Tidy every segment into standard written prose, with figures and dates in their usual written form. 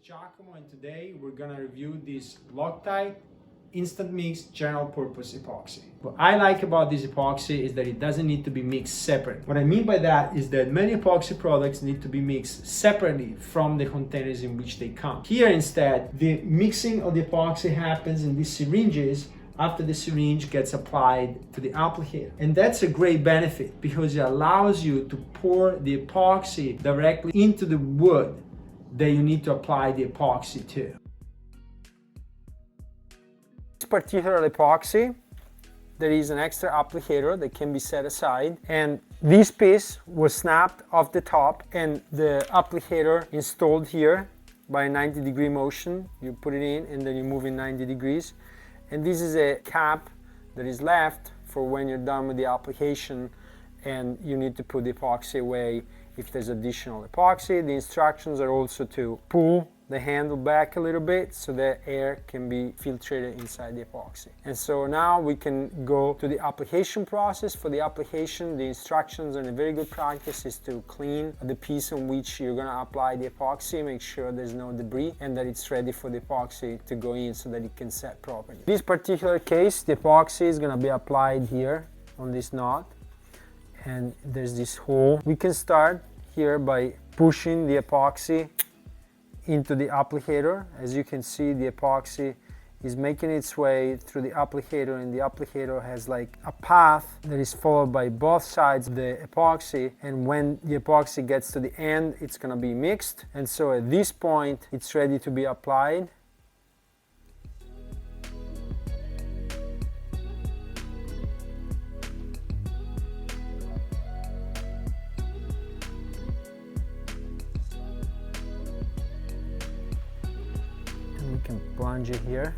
Giacomo, and today we're gonna review this Loctite Instant Mix General Purpose Epoxy. What I like about this epoxy is that it doesn't need to be mixed separate. What I mean by that is that many epoxy products need to be mixed separately from the containers in which they come. Here instead, the mixing of the epoxy happens in these syringes after the syringe gets applied to the applicator. And that's a great benefit because it allows you to pour the epoxy directly into the wood that you need to apply the epoxy to. This particular epoxy, there is an extra applicator that can be set aside, and this piece was snapped off the top and the applicator installed here by a 90-degree motion. You put it in and then you move in 90 degrees. And this is a cap that is left for when you're done with the application and you need to put the epoxy away if there's additional epoxy. The instructions are also to pull the handle back a little bit so that air can be filtrated inside the epoxy. And so now we can go to the application process. For the application, the instructions and a very good practice is to clean the piece on which you're going to apply the epoxy, make sure there's no debris and that it's ready for the epoxy to go in so that it can set properly. In this particular case, the epoxy is going to be applied here on this knot, and there's this hole. We can start here by pushing the epoxy into the applicator. As you can see, the epoxy is making its way through the applicator, and the applicator has like a path that is followed by both sides of the epoxy, and when the epoxy gets to the end, it's going to be mixed, and so at this point it's ready to be applied. We can plunge it here.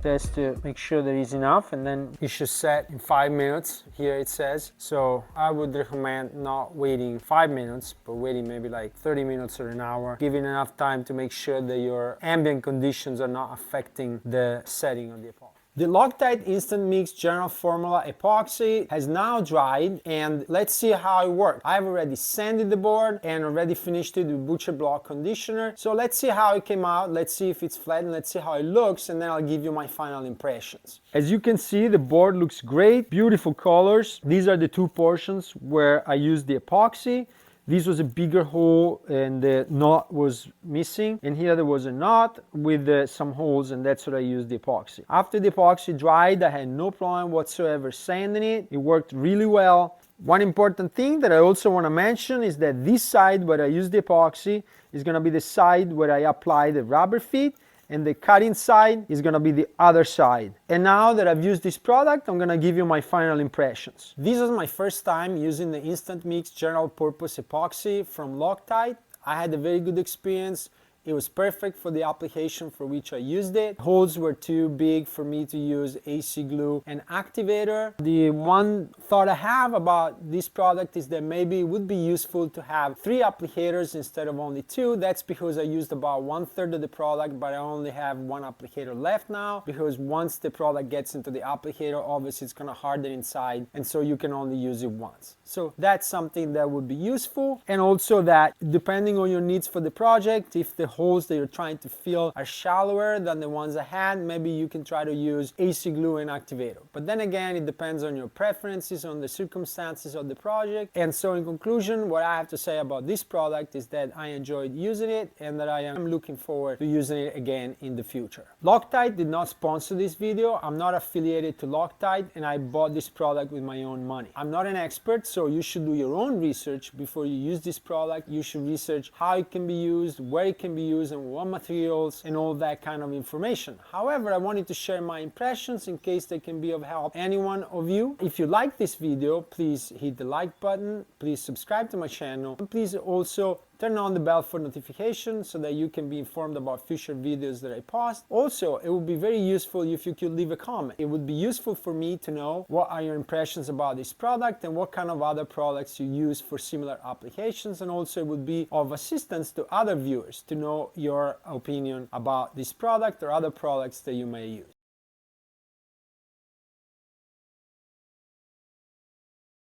Just to make sure there is enough, and then it should set in 5 minutes, here it says. So I would recommend not waiting 5 minutes, but waiting maybe like 30 minutes or an hour, giving enough time to make sure that your ambient conditions are not affecting the setting of the epoxy. The Loctite Instant Mix General Formula Epoxy has now dried, and let's see how it works. I've already sanded the board and already finished it with butcher block conditioner. So let's see how it came out, let's see if it's flat, and let's see how it looks, and then I'll give you my final impressions. As you can see, the board looks great, beautiful colors. These are the two portions where I used the epoxy. This was a bigger hole and the knot was missing, and here there was a knot with some holes, and that's what I used the epoxy. After the epoxy dried, I had no problem whatsoever sanding it. It worked really well. One important thing that I also want to mention is that this side where I used the epoxy is going to be the side where I apply the rubber feet, and the cutting side is going to be the other side. And now that I've used this product, I'm going to give you my final impressions. This was my first time using the Instant Mix General Purpose Epoxy from Loctite. I had a very good experience. It was perfect for the application for which I used it. Holes were too big for me to use AC glue and activator. The one thought I have about this product is that maybe it would be useful to have 3 applicators instead of only 2. That's because I used about 1/3 of the product, but I only have 1 applicator left now, because once the product gets into the applicator, obviously it's going to harden inside, and so you can only use it once. So that's something that would be useful. And also that depending on your needs for the project, if the holes that you're trying to fill are shallower than the ones I had, maybe you can try to use AC glue and activator. But then again, it depends on your preferences, on the circumstances of the project. And so in conclusion, what I have to say about this product is that I enjoyed using it and that I am looking forward to using it again in the future. Loctite did not sponsor this video. I'm not affiliated to Loctite, and I bought this product with my own money. I'm not an expert, so you should do your own research before you use this product. You should research how it can be used, where it can be used, and what materials, and all that kind of information. However, I wanted to share my impressions in case they can be of help to any one of you. If you like this video, please hit the like button, please subscribe to my channel, and please also turn on the bell for notifications so that you can be informed about future videos that I post. Also, it would be very useful if you could leave a comment. It would be useful for me to know what are your impressions about this product and what kind of other products you use for similar applications, and also it would be of assistance to other viewers to know your opinion about this product or other products that you may use.